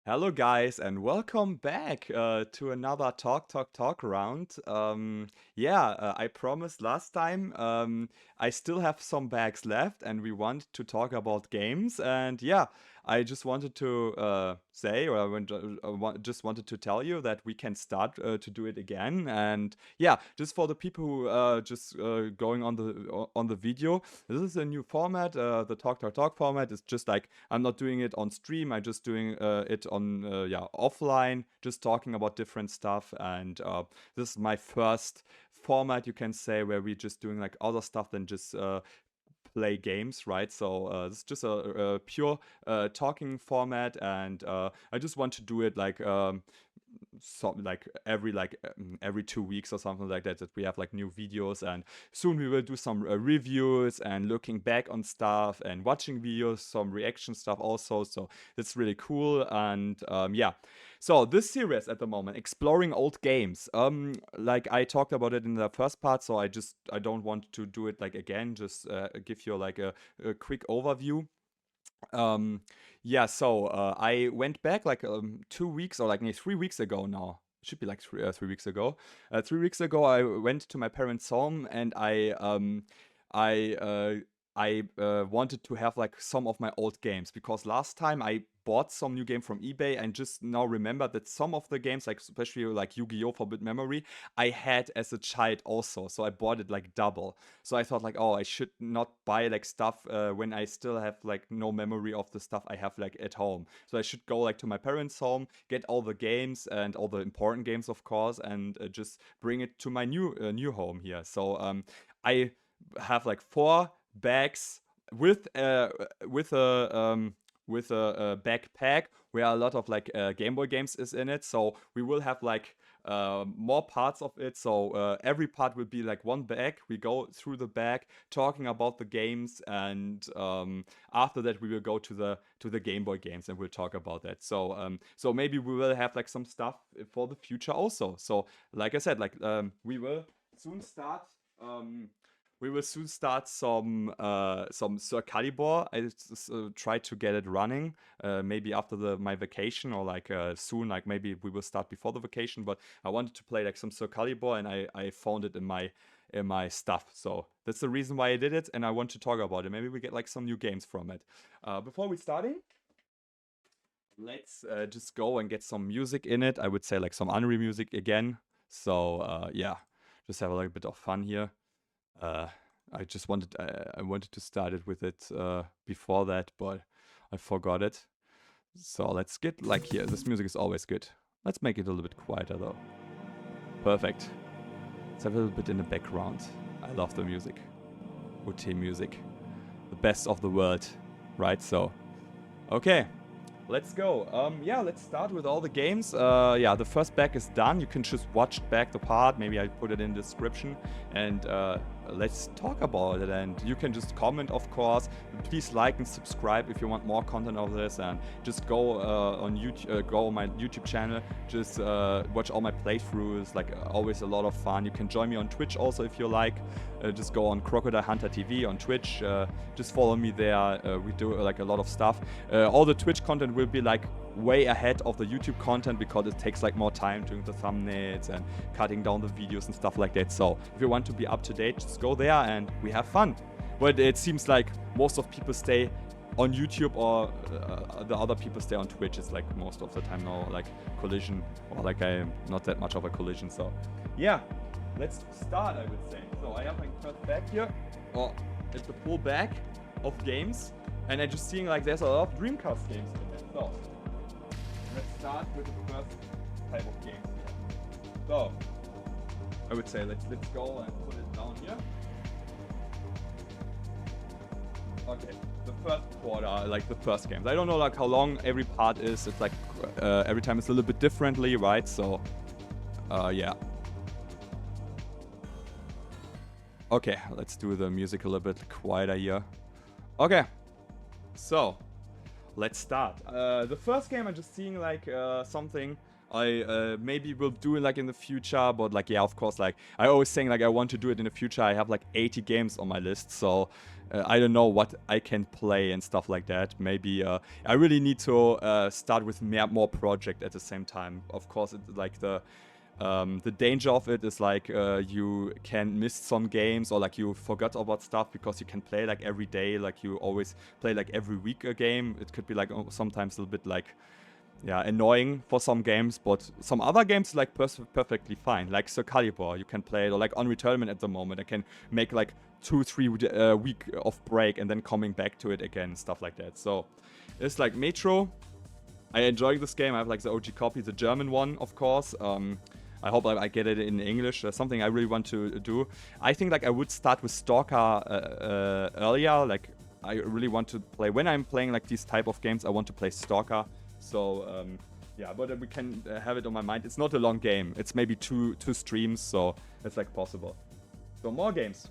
Hello, guys, and welcome back to another Talk round. I promised last time I still have some bags left, and we want to talk about games. And yeah, I just wanted to say, or just wanted to tell you that we can start to do it again. And yeah, just for the people who just going on the video, this is a new format. The Talk format is just like I'm not doing it on stream. I'm just doing it on offline, just talking about different stuff. And this is my first format, you can say, where we're just doing like other stuff than just play games, right? So this is just a pure talking format, and I just want to do it like something like every 2 weeks or something like that we have like new videos. And soon we will do some reviews and looking back on stuff and watching videos, some reaction stuff also, so that's really cool. And so this series at the moment, exploring old games, like I talked about it in the first part, so I don't want to do it like again, just give you like a quick overview. um, I went back like 2 weeks or like 3 weeks ago now. It should be like 3 weeks ago. 3 weeks ago, I went to my parents' home, and I wanted to have like some of my old games, because last time I bought some new game from eBay and just now remembered that some of the games, like especially like Yu-Gi-Oh! Forbidden Memory, I had as a child also. So I bought it like double. So I thought like, oh, I should not buy like stuff when I still have like no memory of the stuff I have like at home. So I should go like to my parents' home, get all the games and all the important games, of course, and just bring it to my new home here. So I have like 4 bags with a backpack where a lot of like Game Boy games is in it. So we will have like more parts of it. So every part will be like one bag. We go through the bag talking about the games, and after that we will go to the Game Boy games and we'll talk about that. So maybe we will have like some stuff for the future also. So like I said, like we will soon start. Some Sir Calibur. I just try to get it running. Maybe after my vacation, or like soon. Like maybe we will start before the vacation. But I wanted to play like some Sir Calibur, and I found it in my stuff. So that's the reason why I did it, and I want to talk about it. Maybe we get like some new games from it. Before we starting, let's just go and get some music in it. I would say like some Unreal music again. So just have a little bit of fun here. Uh, I wanted to start it with it before that, but I forgot it. So let's get like here. This music is always good. Let's make it a little bit quieter though. Perfect. Let's have a little bit in the background. I love the music. OT music. The best of the world. Right? So, okay. Let's go. Let's start with all the games. The first back is done. You can just watch back the part. Maybe I put it in the description. And let's talk about it. And you can just comment, of course. Please like and subscribe if you want more content of this. And just go on YouTube, go on my YouTube channel. Just watch all my playthroughs. Like always, a lot of fun. You can join me on Twitch also if you like. Just go on Crocodile Hunter TV on Twitch. Just follow me there. We do like a lot of stuff. All the Twitch content will be like way ahead of the YouTube content, because it takes like more time doing the thumbnails and cutting down the videos and stuff like that. So if you want to be up to date, just go there and we have fun. But it seems like most of people stay on YouTube, or the other people stay on Twitch. It's like most of the time now like Collision, or like I'm not that much of a Collision. So yeah, let's start, I would say. So I have my first bag here, or it's the full bag of games, and I'm just seeing like there's a lot of Dreamcast games in there. So let's start with the first type of games here. So I would say let's go and put it down here. Okay, the first quarter, like the first games. I don't know like how long every part is. It's like every time it's a little bit differently, right? So yeah. Okay, let's do the music a little bit quieter here. Okay, so let's start. The first game I'm just seeing like something I maybe will do like in the future, but like yeah, of course, like I always saying like I want to do it in the future. I have like 80 games on my list, so I don't know what I can play and stuff like that. Maybe I really need to start with more project at the same time. Of course, it's like the danger of it is like you can miss some games, or like you forgot about stuff because you can play like every day, like you always play like every week a game. It could be like sometimes a little bit like, yeah, annoying for some games, but some other games like perfectly fine. Like Soul Calibur, you can play it, or like Unreal Tournament at the moment. I can make like 2-3 week of break and then coming back to it again, stuff like that. So it's like Metro. I enjoy this game. I have like the OG copy, the German one, of course. I hope I get it in English. Something I really want to do. I think like I would start with Stalker earlier. Like I really want to play, when I'm playing like these type of games, I want to play Stalker. So yeah, but we can have it on my mind. It's not a long game. It's maybe two streams, so it's like possible. So more games.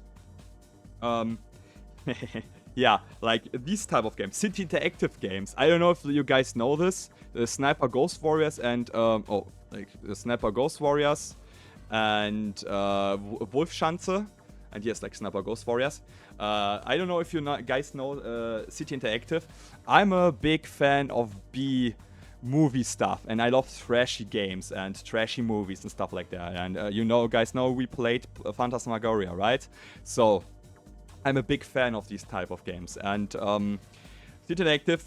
Yeah, like these type of games, City Interactive games. I don't know if you guys know this. The Sniper Ghost Warriors and like the Sniper Ghost Warriors and Wolfschanze. And yes, like Sniper Ghost Warriors. I don't know if you guys know City Interactive. I'm a big fan of movie stuff, and I love thrashy games and trashy movies and stuff like that. And you guys know we played Phantasmagoria, right? So I'm a big fan of these type of games. And City Interactive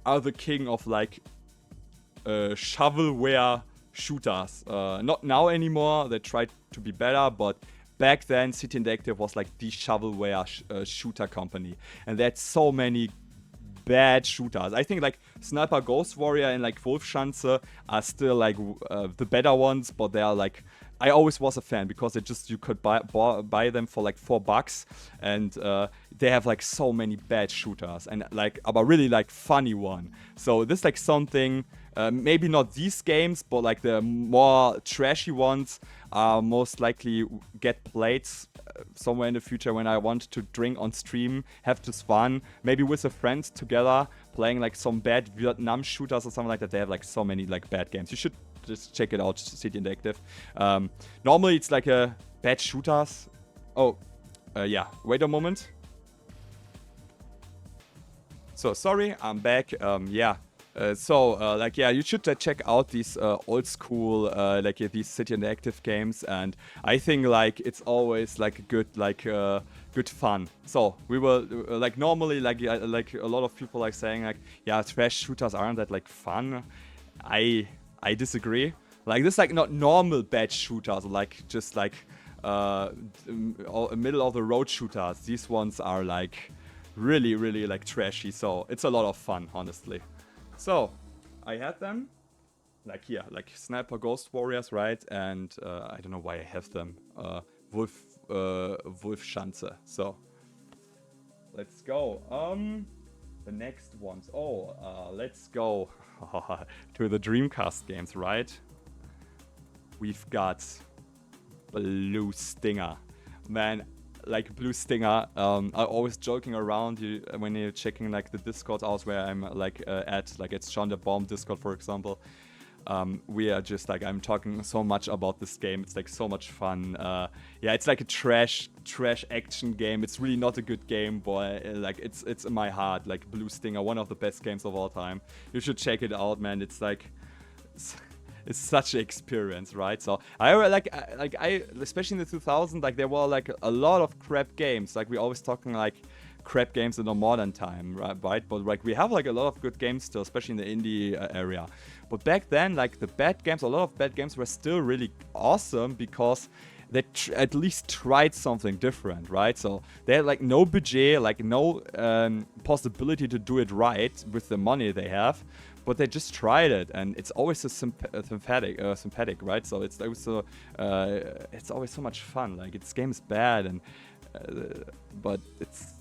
are the king of like shovelware shooters. Not now anymore. They tried to be better, but back then City Interactive was like the shovelware shooter company, and they had so many bad shooters. I think like Sniper Ghost Warrior and like Wolfschanze are still like the better ones, but they are like, I always was a fan because you could buy them for like $4, and they have like so many bad shooters, and like but really like funny one. So this like something, maybe not these games, but like the more trashy ones are most likely get played somewhere in the future when I want to drink on stream, have this fun, maybe with a friend together, playing like some bad Vietnam shooters or something like that. They have like so many like bad games. You should just check it out, City Interactive. Normally it's like a bad shooters. Oh, yeah. Wait a moment. So sorry, I'm back. Yeah. Like, yeah, you should check out these old school, like these City Interactive games, and I think like it's always like good, like good fun. So we will like normally like a lot of people like saying like, yeah, trash shooters aren't that like fun. I disagree. Like this like not normal bad shooters, like just like middle of the road shooters. These ones are like really like trashy. So it's a lot of fun, honestly. So, I had them, like here, like Sniper Ghost Warriors, right? And I don't know why I have them. Wolfschanze. So, let's go. The next ones. Oh, let's go to the Dreamcast games, right? We've got Blue Stinger. Man, like Blue Stinger, I'm always joking around when you're checking like the Discord out where I'm like at, like it's John the Bomb Discord, for example. We are just like, I'm talking so much about this game. It's like so much fun. Yeah, it's like a trash action game. It's really not a good game, but like it's in my heart. Like Blue Stinger, one of the best games of all time. You should check it out, man. It's like it's such an experience, right? So I especially in the 2000s, like there were like a lot of crap games. Like we always talking like crap games in the modern time, right? But like we have like a lot of good games still, especially in the indie area. But back then, like the bad games, a lot of bad games were still really awesome because they at least tried something different, right? So they had like no budget, like no possibility to do it right with the money they have. But they just tried it, and it's always so sympathetic, right? So it's always so much fun. Like this game is bad, and but it's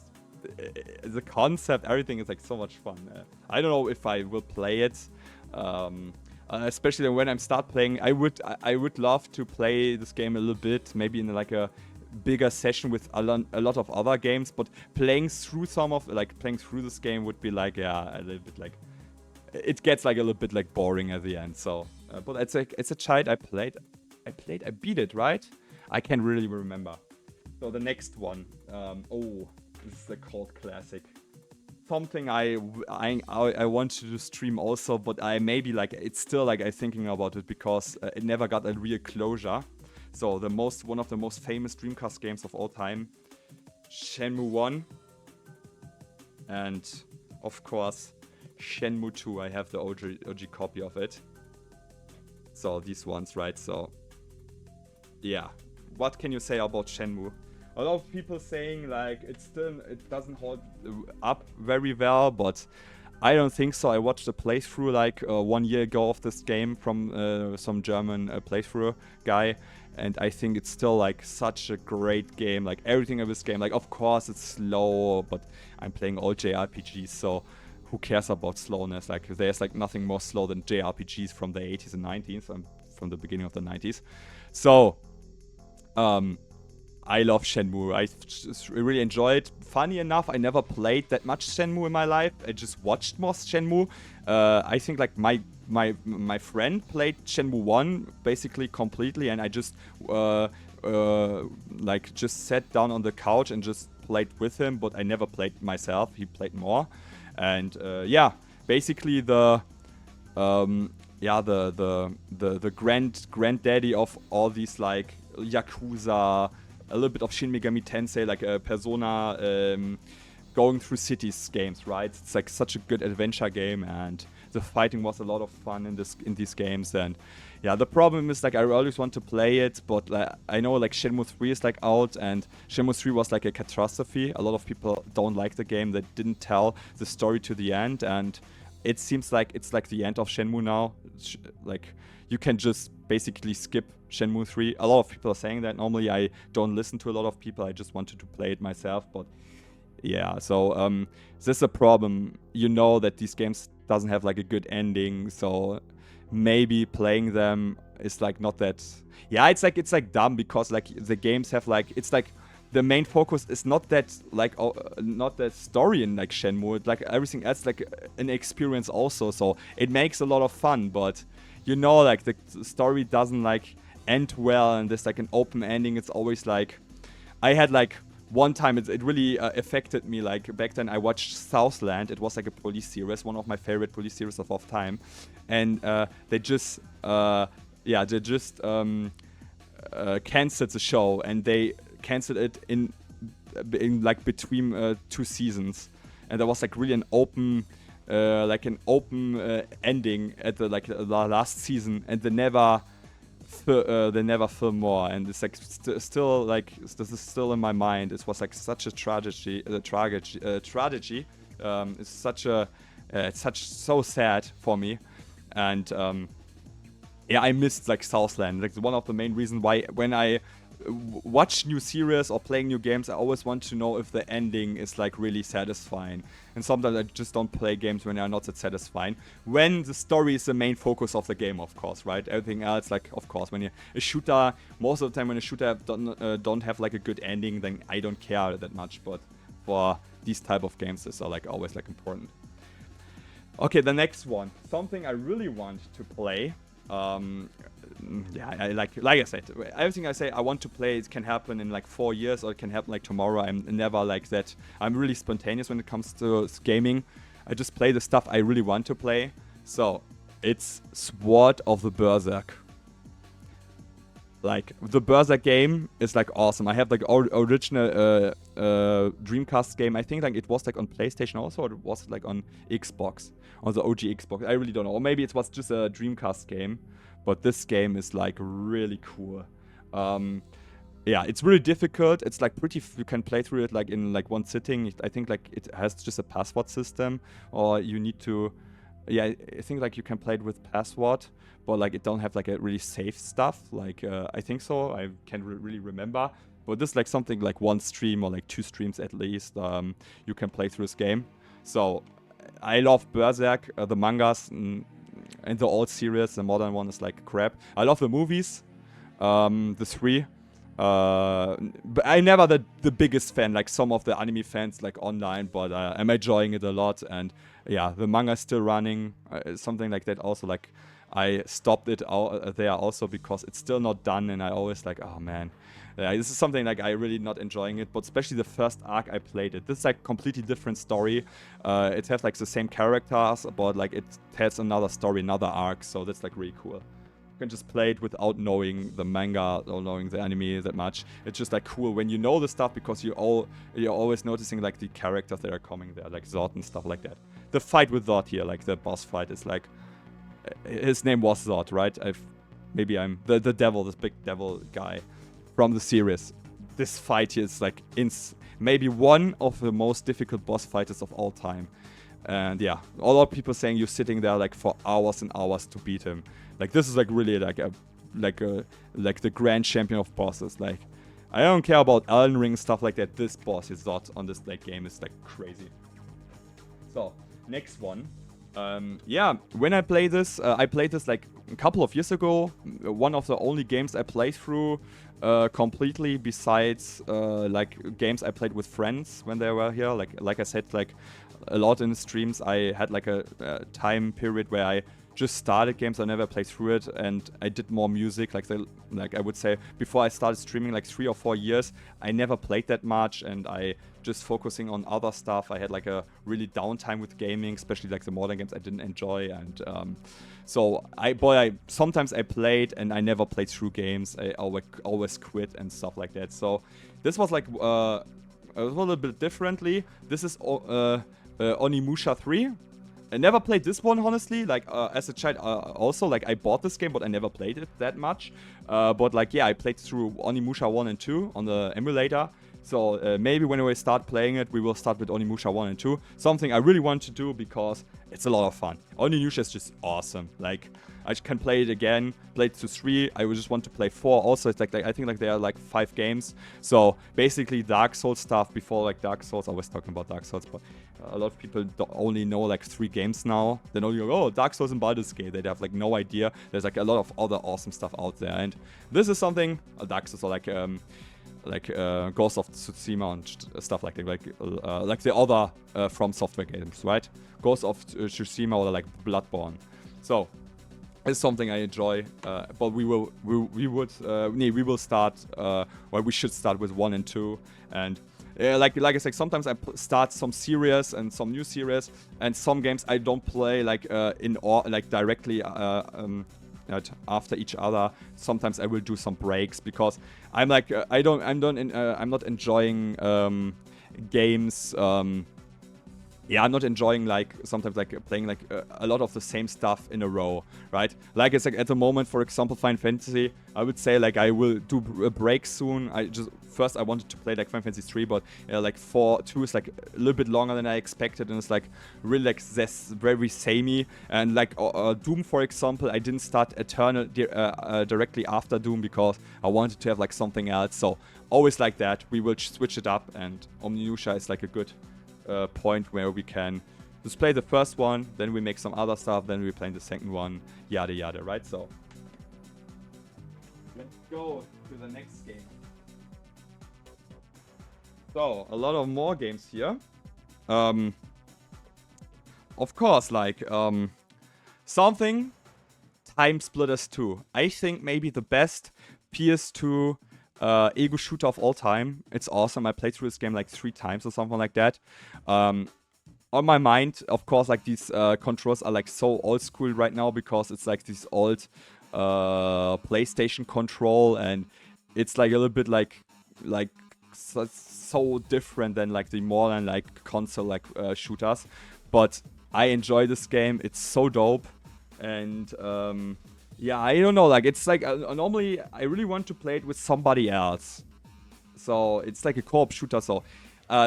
the concept, everything is like so much fun. I don't know if I will play it, especially when I start playing. I would love to play this game a little bit, maybe in like a bigger session with a lot of other games. But playing through this game would be like, yeah, a little bit like. It gets like a little bit like boring at the end. So, but it's a child I beat it, right? I can't really remember. So the next one, oh, This is a cult classic. Something I want to stream also, but I maybe like it's still like I thinking about it because it never got a real closure. So one of the most famous Dreamcast games of all time, Shenmue 1, and of course Shenmue 2. I have the OG copy of it. So these ones, right? So yeah, what can you say about Shenmue? A lot of people saying like it doesn't hold up very well, but I don't think so. I watched a playthrough like 1 year ago of this game from some German playthrough guy, and I think it's still like such a great game. Like everything of this game, like of course it's slow, but I'm playing old JRPGs, so who cares about slowness? Like there's like nothing more slow than JRPGs from the 80s and 90s, from the beginning of the 90s. So I love Shenmue. I just really enjoy it. Funny enough, I never played that much Shenmue in my life. I just watched more Shenmue. I think like my friend played Shenmue 1 basically completely, and I just like just sat down on the couch and just played with him, but I never played myself. He played more, and yeah, basically the granddaddy of all these like Yakuza, a little bit of Shin Megami Tensei, like a Persona, going through cities games, right? It's like such a good adventure game, and the fighting was a lot of fun in these games. And yeah, the problem is like I always want to play it, but I know like Shenmue 3 is like out, and Shenmue 3 was like a catastrophe. A lot of people don't like the game. That didn't tell the story to the end, and it seems like it's like the end of Shenmue now. Like you can just basically skip Shenmue 3. A lot of people are saying that. Normally I don't listen to a lot of people. I just wanted to play it myself, but yeah, so this is a problem. You know that these games doesn't have like a good ending, so maybe playing them is like not that. Yeah, it's like dumb because like the games have like it's like the main focus is not that like not that story in like Shenmue. It's like everything else like an experience also. So it makes a lot of fun, but you know like the story doesn't like end well, and there's like an open ending. It's always like I had like one time it really affected me. Like back then I watched Southland. It was like a police series, one of my favorite police series of all time, and they just canceled the show, and they canceled it in like between 2 seasons, and there was like really an open ending at the last season, and they never film more, and it's like still like this is still in my mind. It was like such a tragedy. It's so sad for me, and yeah, I missed like Southland. Like one of the main reasons why when I watch new series or playing new games, I always want to know if the ending is like really satisfying. And sometimes I just don't play games when they are not that satisfying. When the story is the main focus of the game, of course, right? Everything else, like, of course, when you're a shooter, most of the time when a shooter don't have like a good ending, then I don't care that much. But for these type of games, this are like always like important. Okay, the next one, something I really want to play. Yeah, I like I said, everything I say I want to play, it can happen in like 4 years, or it can happen like tomorrow. I'm never like that. I'm really spontaneous when it comes to gaming. I just play the stuff I really want to play. So it's Sword of the Berserk. Like the Berserk game is like awesome. I have like original Dreamcast game. I think like it was like on PlayStation also, or it was like on Xbox, on the OG Xbox. I really don't know. Or maybe it was just a Dreamcast game. But this game is like really cool. Yeah, it's really difficult. It's like you can play through it like in like one sitting. I think like it has just a password system, or you need to. Yeah, I think like you can play it with password, but like it don't have like a really safe stuff. Like I think so. I can't really remember. But this is like something like one stream or like 2 streams at least. You can play through this game. So I love Berserk, the mangas. And the old series, the modern one is like crap. I love the movies, the 3. But I'm never the biggest fan, like some of the anime fans like online, but I'm enjoying it a lot. And yeah, the manga is still running, something like that also. Like I stopped it there also because it's still not done, and I always like, oh man. This is something like I really not enjoying it, but especially the first arc I played it. This is like completely different story. It has like the same characters, but like it tells another story, another arc, so that's like really cool. You can just play it without knowing the manga or knowing the anime that much. It's just like cool when you know the stuff because you're always noticing like the characters that are coming there, like Zod and stuff like that. The fight with Zod here, like the boss fight, is like his name was Zod, right? Maybe I'm the devil, this big devil guy from the series. This fight here is like maybe one of the most difficult boss fighters of all time. And yeah, a lot of people saying you're sitting there like for hours and hours to beat him. Like this is like really like the grand champion of bosses. Like I don't care about Elden Ring stuff like that. This boss is Zod on this like game is like crazy. So next one. Yeah, when I played this like a couple of years ago. One of the only games I played through completely, besides like games I played with friends when they were here. Like I said, like a lot in the streams, I had like a time period where I just started games. I never played through it, and I did more music. Like I would say before I started streaming, like 3 or 4 years, I never played that much, and I just focusing on other stuff. I had like a really downtime with gaming, especially like the modern games I didn't enjoy, and so sometimes I played and I never played through games. I always quit and stuff like that. So this was like a little bit differently. This is Onimusha 3. I never played this one, honestly. Like, as a child, also, like, I bought this game, but I never played it that much. But, like, yeah, I played through Onimusha 1 and 2 on the emulator. So, maybe when we start playing it, we will start with Onimusha 1 and 2. Something I really want to do because it's a lot of fun. Onimusha is just awesome. Like, I can play it again, play it to 3. I would just want to play 4. Also, it's like I think like there are like 5 games. So basically Dark Souls stuff before like Dark Souls. I was talking about Dark Souls, but a lot of people only know like 3 games now. They know oh, Dark Souls and Baldur's Gate. They have like no idea. There's like a lot of other awesome stuff out there. And this is something, Dark Souls are like Ghost of Tsushima and stuff like that, like the other From Software games, right? Ghost of Tsushima or like Bloodborne. So it's something I enjoy, but we will start. Well, we should start with 1 and 2, and like I said, sometimes I start some series and some new series, and some games I don't play like directly after each other. Sometimes I will do some breaks because I'm like I'm not enjoying games. Yeah, I'm not enjoying like sometimes like playing like a lot of the same stuff in a row, right? Like it's like at the moment, for example, Final Fantasy, I would say like I will do a break soon. First I wanted to play like Final Fantasy 3, but like 2 is like a little bit longer than I expected, and it's like really like this very samey. And like Doom, for example, I didn't start Eternal directly after Doom because I wanted to have like something else. So always like that, we will switch it up, and Onimusha is like a good point where we can just play the first one, then we make some other stuff, then we play the second one, yada yada, right? So let's go to the next game. So a lot of more games here. Of course, like something Time Splitters 2. I think maybe the best PS2 ego shooter of all time. It's awesome. I played through this game like 3 times or something like that. On my mind, of course, like these controls are like so old school right now because it's like this old PlayStation control, and it's like a little bit like so different than like the modern like console like shooters. But I enjoy this game. It's so dope, and yeah, I don't know, like, it's like, normally, I really want to play it with somebody else. So, it's like a co-op shooter, so,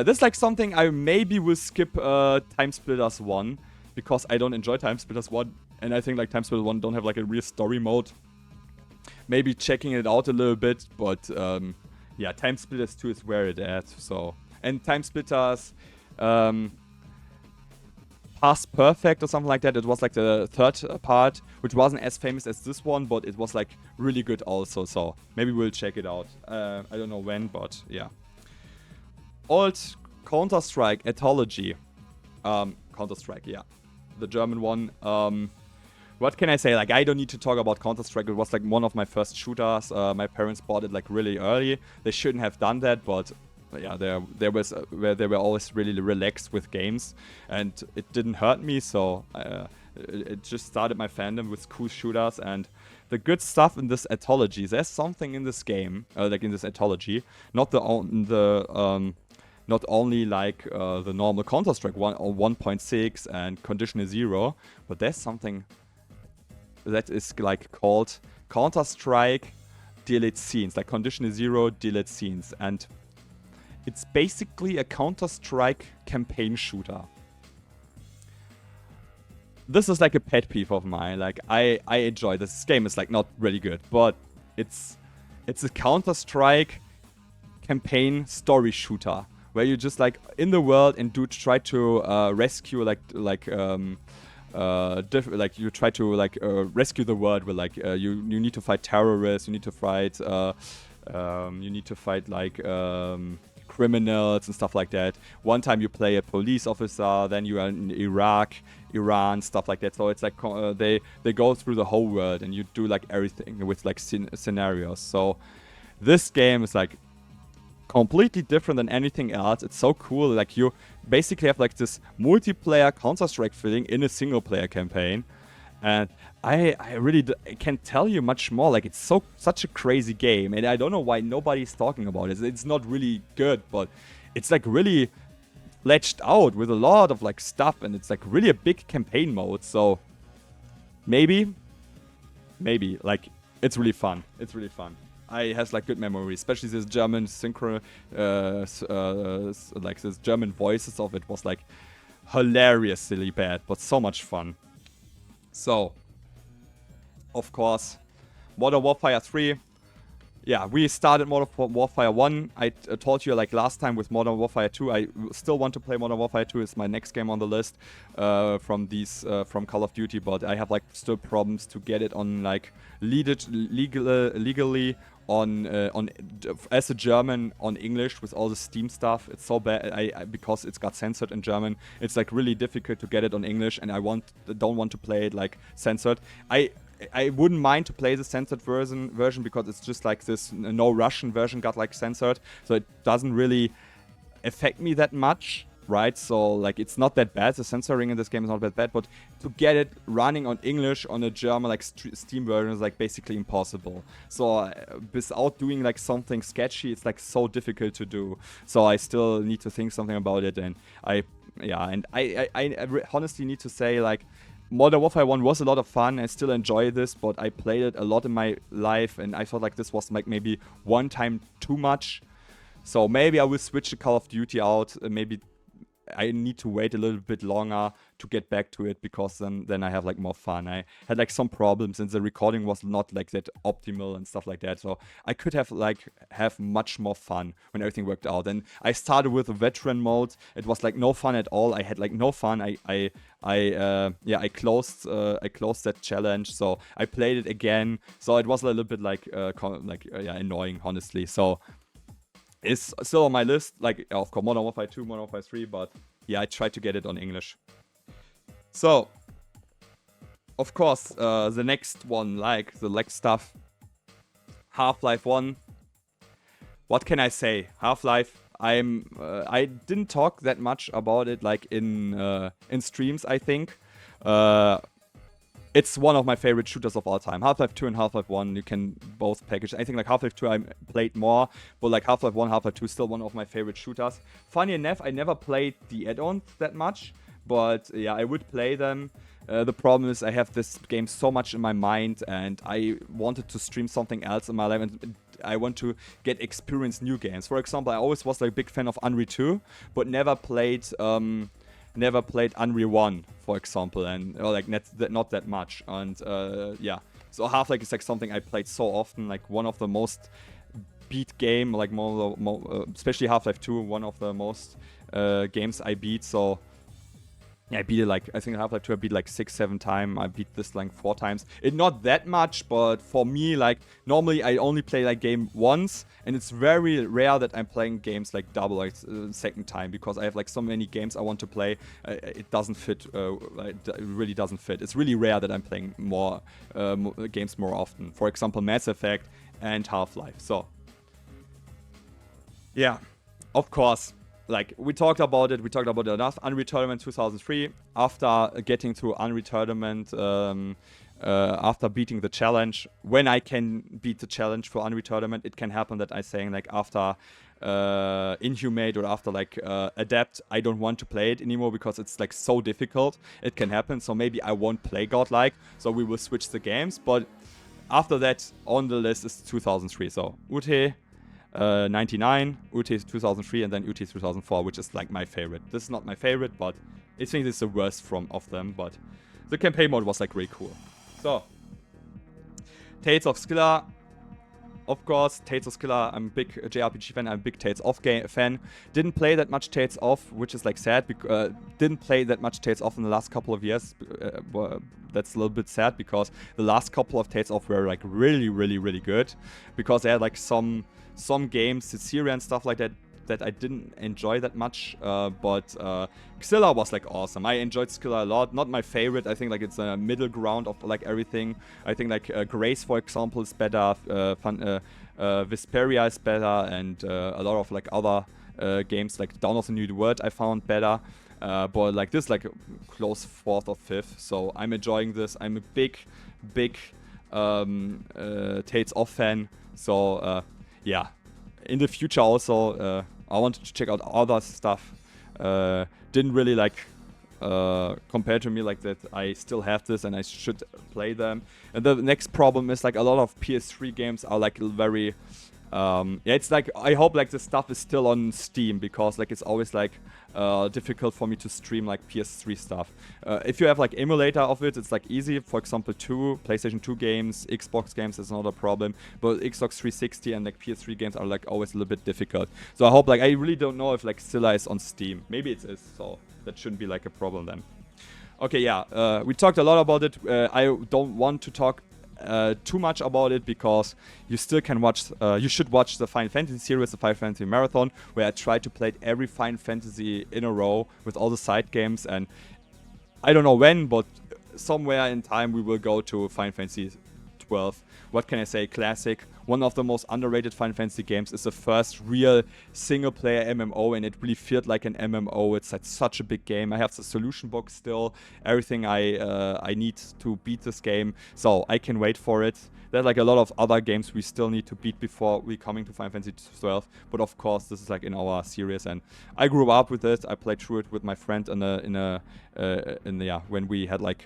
this is like something I maybe will skip, Time Splitters 1, because I don't enjoy Time Splitters 1, and I think, like, Time Splitters 1 don't have, like, a real story mode. Maybe checking it out a little bit, but, yeah, Time Splitters 2 is where it's at, so. And Time Splitters, Past Perfect or something like that. It was like the third part, which wasn't as famous as this one, but it was like really good also. So maybe we'll check it out. I don't know when, but yeah. Old Counter-Strike Ethology. Counter-Strike, yeah. The German one. what can I say? Like, I don't need to talk about Counter-Strike. It was like one of my first shooters. My parents bought it like really early. They shouldn't have done that, but yeah, there was where they were always really relaxed with games, and it didn't hurt me. So it just started my fandom with cool shooters and the good stuff in this anthology. There's something in this game, like in this anthology, not only like the normal Counter-Strike 1 or 1.6 and Conditional Zero, but there's something that is like called Counter-Strike Delete Scenes, like Conditional Zero Delete Scenes, and it's basically a Counter-Strike campaign shooter. This is like a pet peeve of mine. Like I enjoy this. This game is like not really good, but it's a Counter-Strike campaign story shooter where you just like in the world and try to rescue you try to rescue the world with like you need to fight terrorists, you need to fight criminals and stuff like that. One time you play a police officer, then you are in Iraq, Iran, stuff like that. So it's like they go through the whole world and you do like everything with like scenarios. So this game is like completely different than anything else. It's so cool. Like you basically have like this multiplayer Counter-Strike feeling in a single player campaign. And I really can't tell you much more. Like it's such a crazy game, and I don't know why nobody's talking about it. It's not really good, but it's like really fleshed out with a lot of like stuff, and it's like really a big campaign mode. So maybe like it's really fun. It's really fun. I has like good memories, especially this German synchro, like this German voices of it was like hilariously bad, but so much fun. So, of course, Modern Warfare 3. Yeah, we started Modern Warfare 1. I told you like last time with Modern Warfare 2. I still want to play Modern Warfare 2. It's my next game on the list from Call of Duty, but I have like still problems to get it on like legally on as a German on English with all the Steam stuff. It's so bad because it's got censored in German. It's like really difficult to get it on English, and I don't want to play it like censored. I wouldn't mind to play the censored version because it's just like this no Russian version got like censored, so it doesn't really affect me that much, right? So like it's not that bad. The censoring in this game is not that bad, but to get it running on English on a German like Steam version is like basically impossible. So without doing like something sketchy, it's like so difficult to do. So I still need to think something about it, and I honestly need to say like Modern Warfare 1 was a lot of fun. I still enjoy this, but I played it a lot in my life, and I thought like this was like maybe one time too much. So maybe I will switch the Call of Duty out. Maybe I need to wait a little bit longer to get back to it, because then I have like more fun. I had like some problems and the recording was not like that optimal and stuff like that. So I could have much more fun when everything worked out. And I started with a veteran mode. It was like no fun at all. I had like no fun. I closed that challenge. So I played it again. So it was a little bit annoying, honestly. So it's still on my list, like, of course, Modern Warfare 2, Modern Warfare 3, but yeah, I tried to get it on English. So, of course, the next one, like, the next stuff, Half-Life 1. What can I say? Half-Life, I didn't talk that much about it, like, in streams, I think. It's one of my favorite shooters of all time. Half-Life 2 and Half-Life 1, you can both package. I think like Half-Life 2 I played more, but like Half-Life 1, Half-Life 2 is still one of my favorite shooters. Funny enough, I never played the add-ons that much, but yeah, I would play them. The problem is I have this game so much in my mind, and I wanted to stream something else in my life, and I want to experience new games. For example, I always was like a big fan of Unreal 2, but never played Unreal 1, for example, and like not that much. And yeah, so Half-Life is like something I played so often, like one of the most beat game, like especially Half-Life 2, one of the most games I beat. So Yeah, I beat it like, I think Half-Life 2 I beat like 6-7 times. I beat this like 4 times. It not that much, but for me, like, normally I only play like game once, and it's very rare that I'm playing games like double, like second time, because I have like so many games I want to play. It doesn't fit, it really doesn't fit. It's really rare that I'm playing more games more often. For example, Mass Effect and Half-Life. So, yeah, of course. Like, we talked about it enough. Unreal Tournament 2003. After getting to Unreal Tournament, after beating the challenge, when I can beat the challenge for Unreal Tournament, it can happen that I'm saying, like, after Inhumate or after, like, Adapt, I don't want to play it anymore because it's, like, so difficult. It can happen. So maybe I won't play Godlike. So we will switch the games. But after that, on the list is 2003. So, Ute. 99, UT 2003, and then UT 2004, which is like my favorite. This is not my favorite, but I think this is the worst from of them. But the campaign mode was like really cool. So, Tales of Skilla, of course. Tales of Skilla, I'm a big JRPG fan. I'm a big Tales of fan. Didn't play that much Tales of, which is like sad. Didn't play that much Tales of in the last couple of years. That's a little bit sad because the last couple of Tales of were like really, really, really good, because they had like some games, Syria and stuff like that, that I didn't enjoy that much, but Xilla was like awesome. I enjoyed Xilla a lot. Not my favorite. I think like it's a middle ground of like everything. I think like Grace, for example, is better. Vesperia is better, and a lot of like other games like Dawn of the New World I found better. But like this, like a close 4th or 5th. So I'm enjoying this. I'm a big Tales of fan. So yeah, in the future also, I wanted to check out other stuff. Didn't really like compare to me like that. I still have this and I should play them. And the next problem is like a lot of PS3 games are like very yeah, it's like, I hope like the stuff is still on Steam, because like it's always like difficult for me to stream like PS3 stuff. If you have like emulator of it, it's like easy. For example, PlayStation 2 games, Xbox games is not a problem, but Xbox 360 and like PS3 games are like always a little bit difficult. So I hope, like, I really don't know if like Scylla is on Steam. Maybe it is, so that shouldn't be like a problem then. Okay, yeah, we talked a lot about it. I don't want to talk too much about it, because you still can watch, you should watch the Final Fantasy series, the Final Fantasy Marathon, where I tried to play every Final Fantasy in a row with all the side games, and I don't know when, but somewhere in time we will go to Final Fantasy 12. What can I say? Classic. One of the most underrated Final Fantasy games. Is the first real single-player MMO, and it really felt like an MMO. It's like such a big game. I have the solution box still. Everything I need to beat this game, so I can wait for it. There's like a lot of other games we still need to beat before we coming to Final Fantasy 12. But of course, this is like in our series, and I grew up with it. I played through it with my friend when we had like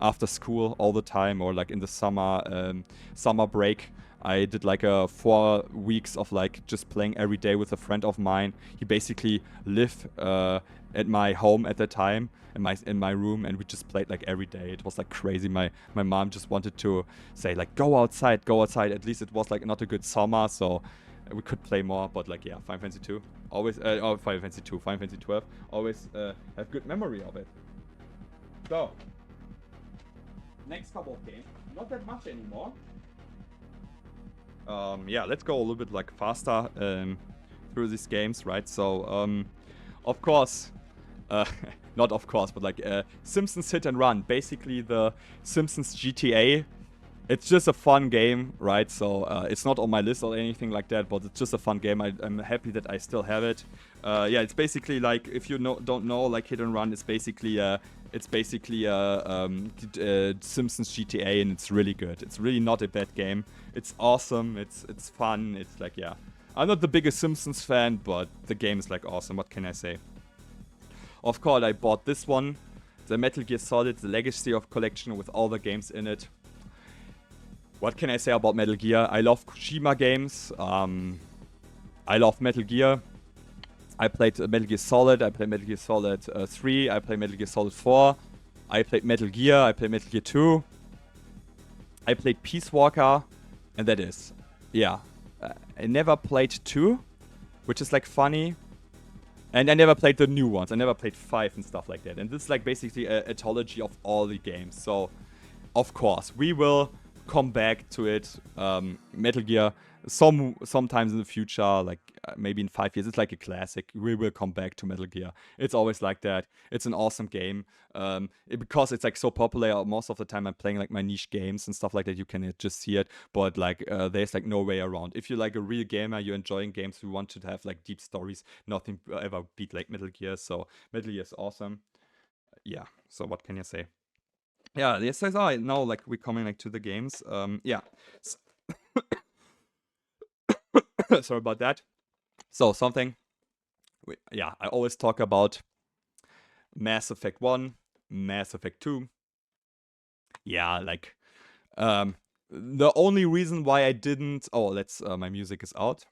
after school all the time, or like in the summer break. I did like 4 weeks of like just playing every day with a friend of mine. He basically lived at my home at the time, in my room, and we just played like every day. It was like crazy. My mom just wanted to say like, go outside. At least it was like not a good summer, so we could play more. But like, yeah, Final Fantasy 2 always, Final Fantasy 2, Final Fantasy 12 always have good memory of it. So next couple of games, not that much anymore. Yeah, let's go a little bit like faster through these games, right? So, of course, not of course, but like Simpsons Hit and Run, basically the Simpsons GTA. It's just a fun game, right? So it's not on my list or anything like that, but it's just a fun game. I'm happy that I still have it. Yeah, it's basically like, if you don't know, like Hit and Run is basically Simpsons GTA, and it's really good. It's really not a bad game. It's awesome. It's fun. It's like, yeah. I'm not the biggest Simpsons fan, but the game is like awesome. What can I say? Of course, I bought this one, the Metal Gear Solid, the Legacy of Collection with all the games in it. What can I say about Metal Gear? I love Kojima games. I love Metal Gear. I played Metal Gear Solid. I played Metal Gear Solid 3. I played Metal Gear Solid 4. I played Metal Gear. I played Metal Gear 2. I played Peace Walker. And that is, yeah. I never played 2, which is like funny. And I never played the new ones. I never played 5 and stuff like that. And this is like basically a anthology of all the games. So, of course, we will come back to it. Metal Gear, sometimes in the future, like maybe in 5 years. It's like a classic. We will come back to Metal Gear. It's always like that. It's an awesome game. Because it's like so popular, most of the time I'm playing like my niche games and stuff like that. You can just see it, but like there's like no way around. If you're like a real gamer, you're enjoying games, you want to have like deep stories, nothing will ever beat like Metal Gear. So Metal Gear is awesome. Yeah, so what can you say? Yeah, yes, I now like we're coming like to the games. Yeah. Sorry about that. So something yeah, I always talk about Mass Effect 1, Mass Effect 2. Yeah, like the only reason why I didn't my music is out.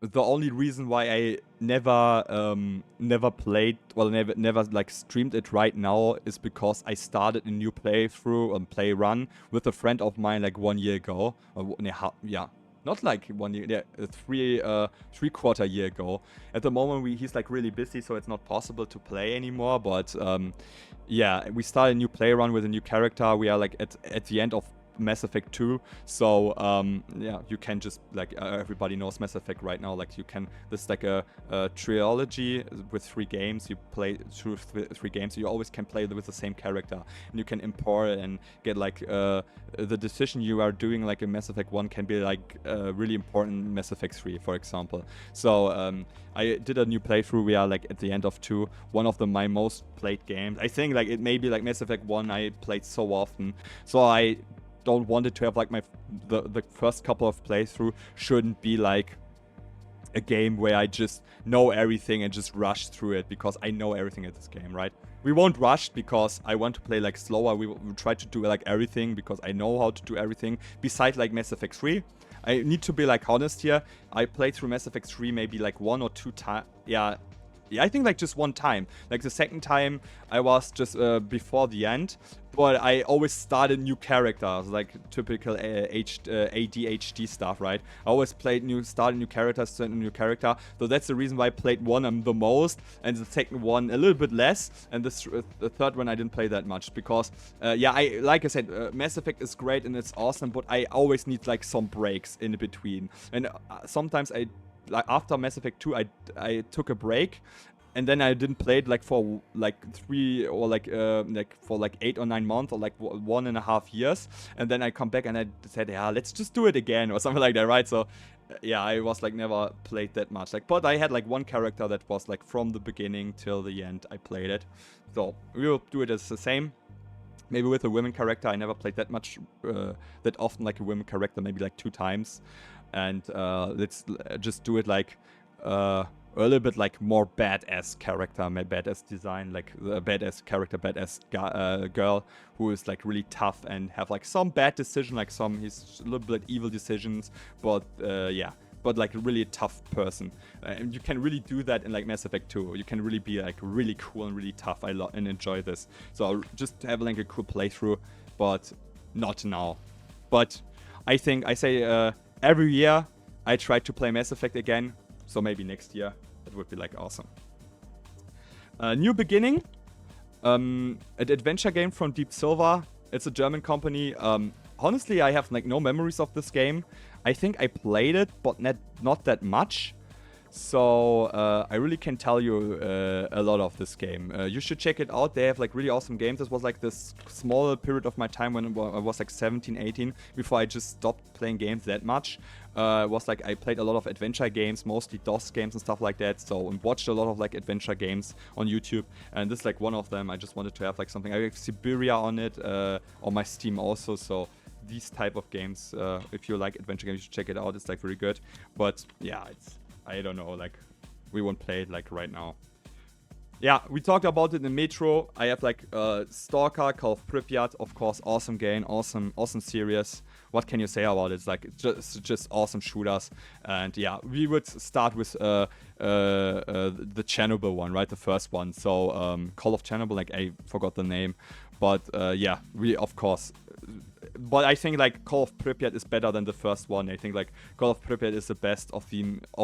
The only reason why I never played, well, never like streamed it right now is because I started a new playthrough and play run with a friend of mine like 1 year ago. Yeah, not like 1 year, yeah, 3/4 year ago. At the moment he's like really busy, so it's not possible to play anymore. But yeah, we started a new play run with a new character. We are like at the end of Mass Effect 2. So yeah, you can just like everybody knows Mass Effect right now. Like you can, this is like a trilogy with 3 games. You play through 3 games. You always can play with the same character, and you can import and get like the decision you are doing like in Mass Effect 1 can be like really important in Mass Effect 3, for example. So I did a new playthrough. We are like at the end of 2, one of my most played games. I think like it may be like Mass Effect 1 I played so often, so I don't want it to have like the first couple of playthrough shouldn't be like a game where I just know everything and just rush through it, because I know everything at this game, right? We won't rush because I want to play like slower. We will try to do like everything because I know how to do everything besides like Mass Effect 3. I need to be like honest here. I played through Mass Effect 3 maybe like 1 or 2 times. Yeah, I think like just 1 time. Like the second time I was just before the end, but I always started new characters, like typical ADHD stuff, right? I always started new characters, started a new character. So that's the reason why I played 1 the most, and the second one a little bit less, and the third one I didn't play that much because, yeah, like I said, Mass Effect is great and it's awesome, but I always need like some breaks in between, and sometimes like after Mass Effect 2, I took a break, and then I didn't play it like for like 3 or like for like 8 or 9 months or like 1.5 years, and then I come back and I said, yeah, let's just do it again or something like that, right? So yeah, I was like never played that much, like, but I had like 1 character that was like from the beginning till the end I played it. So we will do it as the same. Maybe with a women character. I never played that much, that often like a women character, maybe like 2 times. And let's just do it like a little bit like more badass character, my badass design, like a badass character, badass girl who is like really tough and have like some bad decision, like he's a little bit evil decisions, but yeah, but like a really tough person. And you can really do that in like Mass Effect 2. You can really be like really cool and really tough. And enjoy this. So I'll just have like a cool playthrough, but not now. But I think I say every year I try to play Mass Effect again, so maybe next year. That would be like awesome. New Beginning, an adventure game from Deep Silver. It's a German company. Honestly, I have like no memories of this game. I think I played it, but not that much. So I really can tell you a lot of this game. You should check it out. They have like really awesome games. This was like this small period of my time when I was like 17, 18, before I just stopped playing games that much. It was like I played a lot of adventure games, mostly DOS games and stuff like that. So and watched a lot of like adventure games on YouTube, and this is like one of them. I just wanted to have like something. I have Siberia on it, on my Steam also. So these type of games, if you like adventure games, you should check it out. It's like very good. But yeah, I don't know, like, we won't play it, like, right now. Yeah, we talked about it in Metro. I have, like, Stalker, Call of Pripyat, of course, awesome game, awesome series. What can you say about it? It's, like, just awesome shooters. And, yeah, we would start with the Chernobyl one, right? The first one. So, Call of Chernobyl, like, I forgot the name. But, yeah, we, of course, but I think like Call of Pripyat is better than the first one. I think like Call of Pripyat is the best of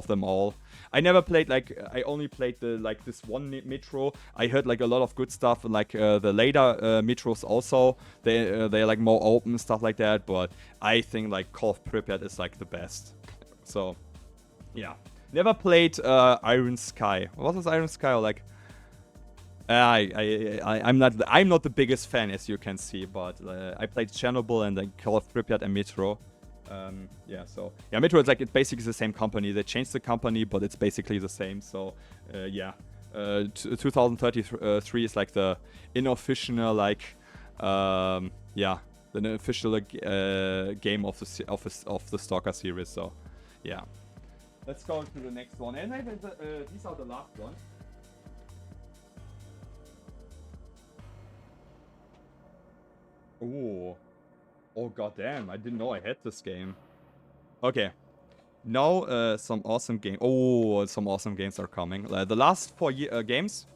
them all. I never played I only played this one Metro. I heard like a lot of good stuff, like the later Metros also. They're like more open, stuff like that. But I think like Call of Pripyat is like the best. So yeah, never played Iron Sky. What was Iron Sky like? I'm not the biggest fan, as you can see, but I played Chernobyl and then Call of Pripyat and Metro. Metro is like it's basically the same company. They changed the company, but it's basically the same. So 2033 is like the unofficial the official game of the Stalker series. So yeah, let's go to the next one. And these are the last ones. Oh goddamn! I didn't know I had this game. Okay, now some awesome game. Some awesome games are coming. The last 4 games.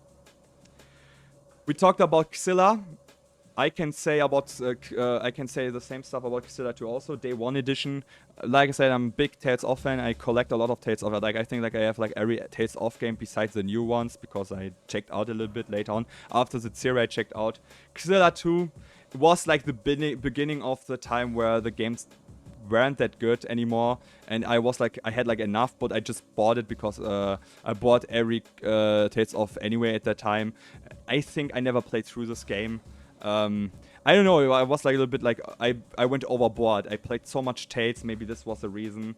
We talked about Xilla. I can say the same stuff about Xilla 2 also. Day 1 edition. Like I said, I'm a big Tales of fan. I collect a lot of Tales of. I think I have like every Tales of game besides the new ones because I checked out a little bit later on. After the series, I checked out Xilla 2. It was like the beginning of the time where the games weren't that good anymore, and I had like enough, but I just bought it because I bought every Tales of anyway at that time. I think I never played through this game. I don't know, I was like a little bit like, I went overboard. I played so much Tales, maybe this was the reason,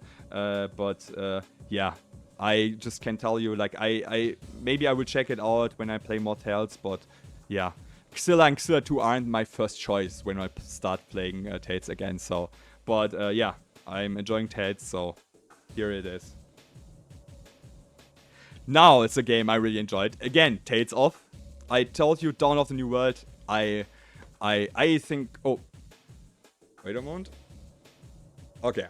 yeah. I just can tell you, like, maybe I will check it out when I play more Tales, but yeah. Xilla and Xilla 2 aren't my first choice when I start playing Tales again, so. But yeah, I'm enjoying Tales, so here it is. Now it's a game I really enjoyed. Again, Tales of. I told you, Dawn of the New World. I think. Oh, wait a moment. Okay.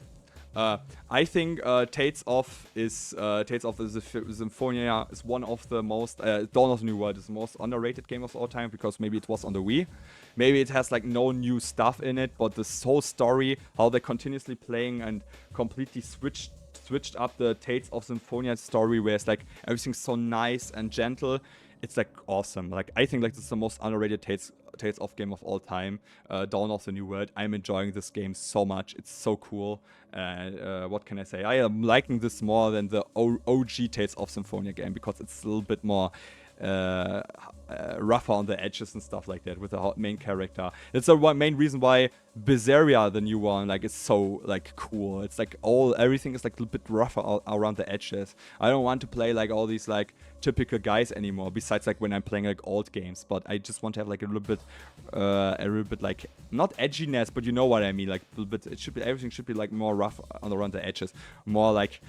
I think Tales of the Symphonia is one of the most. Dawn of the New World is the most underrated game of all time because maybe it was on the Wii. Maybe it has like no new stuff in it, but this whole story, how they're continuously playing and completely switched up the Tales of Symphonia story, where it's like everything's so nice and gentle. It's like awesome. Like I think like this is the most underrated Tales of game of all time. Dawn of the New World. I'm enjoying this game so much. It's so cool. What can I say? I am liking this more than the OG Tales of Symphonia game because it's a little bit more rougher on the edges and stuff like that with the main character. It's the main reason why Berseria, the new one, like is so like cool. It's like everything is like a little bit rougher around the edges. I don't want to play like all these like typical guys anymore. Besides like when I'm playing like old games, but I just want to have like a little bit like not edginess, but you know what I mean. Like a little bit. Everything should be like more rough around the edges, more like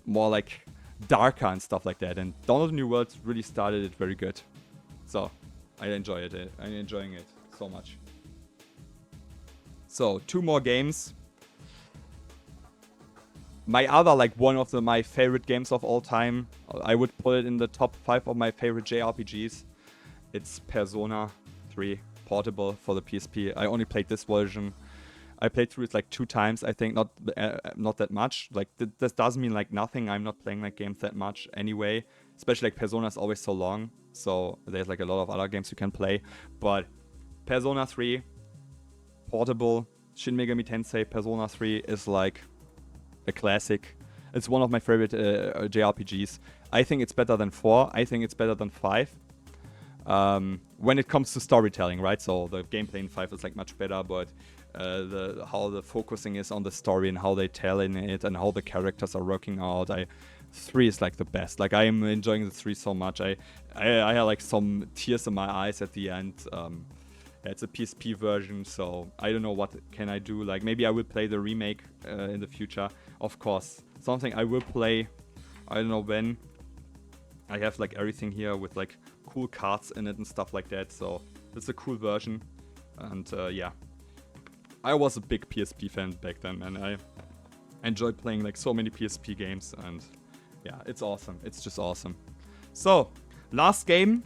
more like darker and stuff like that. And Dawn of the New World really started it very good. So I enjoy it. I'm enjoying it so much. So 2 more games. My other like one of my favorite games of all time. I would put it in the top 5 of my favorite JRPGs. It's Persona 3 Portable for the PSP. I only played this version. I played through it like 2 times, I think, not that much. Like, this doesn't mean like nothing. I'm not playing like games that much anyway. Especially like Persona is always so long. So there's like a lot of other games you can play. But Persona 3, Portable, Shin Megami Tensei, Persona 3 is like a classic. It's one of my favorite JRPGs. I think it's better than 4. I think it's better than 5. When it comes to storytelling, right? So the gameplay in 5 is like much better, but how the focusing is on the story and how they tell in it and how the characters are working out. 3 is like the best. Like I am enjoying the 3 so much. I had like some tears in my eyes at the end. It's a PSP version, so I don't know what can I do. Like maybe I will play the remake in the future. Of course, something I will play. I don't know when. I have like everything here with like cool cards in it and stuff like that. So it's a cool version, and yeah. I was a big PSP fan back then, and I enjoyed playing like so many PSP games, and yeah, it's awesome. It's just awesome. So, last game.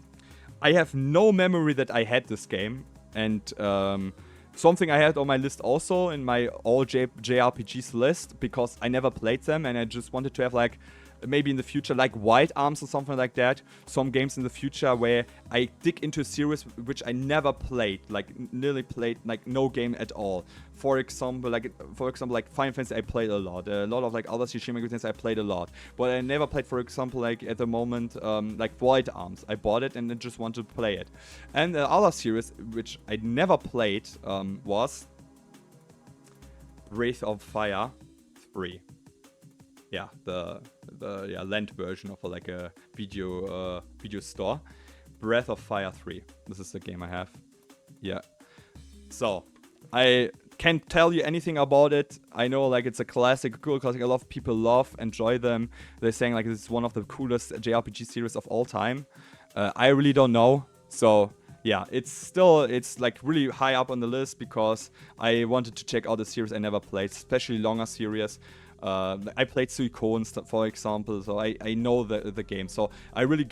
I have no memory that I had this game, and something I had on my list also in my all JRPGs list, because I never played them and I just wanted to have like maybe in the future like Wild Arms or something like that, some games in the future where I dig into a series which I never played, like nearly played like no game at all. For example like Final Fantasy I played a lot of like other Tsushima games I played a lot, but I never played, for example, like at the moment like Wild Arms. I bought it and I just wanted to play it. And the other series which I never played was Breath of Fire 3. Yeah, the land version of like a video store. Breath of Fire 3. This is the game I have. Yeah. So I can't tell you anything about it. I know like it's a classic, cool classic. A lot of people enjoy them. They're saying like this is one of the coolest JRPG series of all time. I really don't know. So yeah, it's like really high up on the list because I wanted to check out a series I never played, especially longer series. I played Suikoden, for example, so I know the game. So I really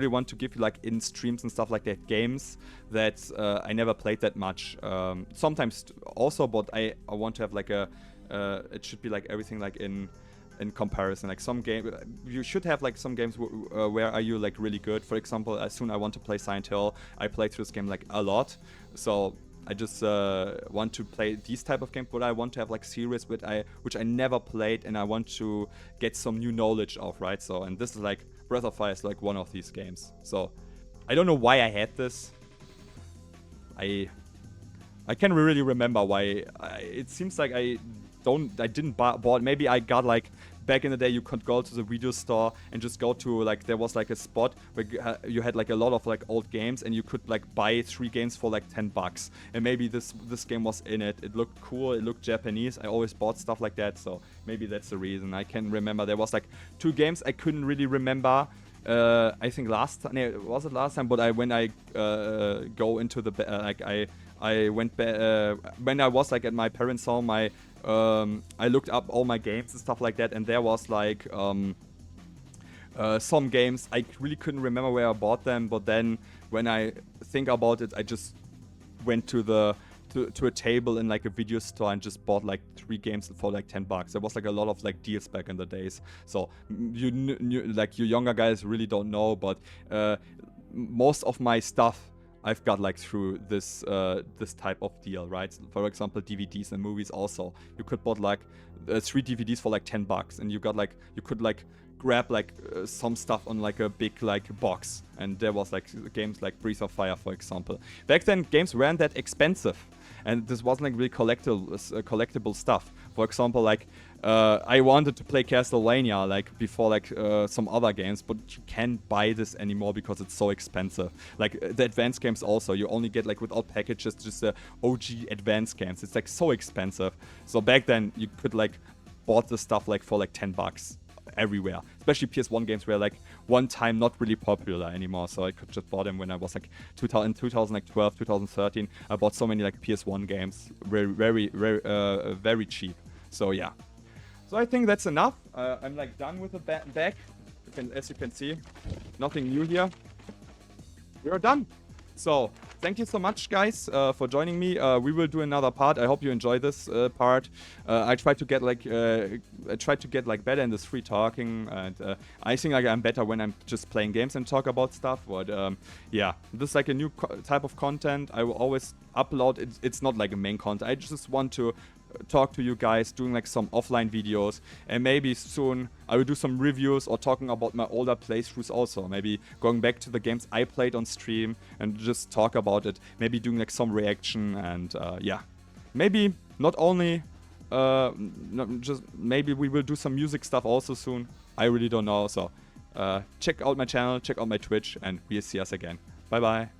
want to give you like in streams and stuff like that games that I never played that much. Sometimes also, but I want to have like it should be like everything like in comparison. Like some game, you should have like some games where are you like really good. For example, as soon I want to play Silent Hill, I played through this game like a lot. So I just want to play these type of games, but I want to have like series which I never played and I want to get some new knowledge of, right? So, and this is like Breath of Fire is like one of these games. So I don't know why I had this. I can't really remember why. It seems like I didn't bought. Maybe I got like back in the day you could go to the video store and just go to like, there was like a spot where you had like a lot of like old games and you could like buy 3 games for like $10, and maybe this game was in it. It looked cool, it looked Japanese. I always bought stuff like that, so maybe that's the reason. I can remember there was like 2 games I couldn't really remember. I think last time, was it last time? But when I go into the like I went back when I was like at my parents' home. I looked up all my games and stuff like that, and there was like some games I really couldn't remember where I bought them. But then when I think about it, I just went to a table in like a video store and just bought like 3 games for like $10. There was like a lot of like deals back in the days. So like you younger guys really don't know, but most of my stuff I've got like through this type of deal, right? For example, DVDs and movies also. You could bought like 3 DVDs for like $10, and you could like grab like some stuff on like a big like box, and there was like games like Breath of Fire, for example. Back then, games weren't that expensive, and this wasn't like really collectible stuff. For example, like I wanted to play Castlevania like before like some other games, but you can't buy this anymore because it's so expensive. Like the advanced games also, you only get like without packages just the OG advanced games. It's like so expensive. So back then you could like bought the stuff like for like $10 everywhere. Especially PS1 games were like one time not really popular anymore, so I could just buy them when I was like 2012, 2013. I bought so many like PS1 games very cheap. So yeah. So I think that's enough. I'm like done with the bag. As you can see, nothing new here. We're done. So thank you so much, guys, for joining me. We will do another part. I hope you enjoy this part. I try to get like better in this free talking, and I think like I'm better when I'm just playing games and talk about stuff. But yeah, this is like a new type of content. I will always upload. It's not like a main content. I just want to talk to you guys, doing like some offline videos, and maybe soon I will do some reviews or talking about my older playthroughs also. Maybe going back to the games I played on stream and just talk about it. Maybe doing like some reaction, and yeah, maybe not only just maybe we will do some music stuff also soon. I really don't know. So check out my channel, check out my Twitch, and we'll see us again. Bye bye.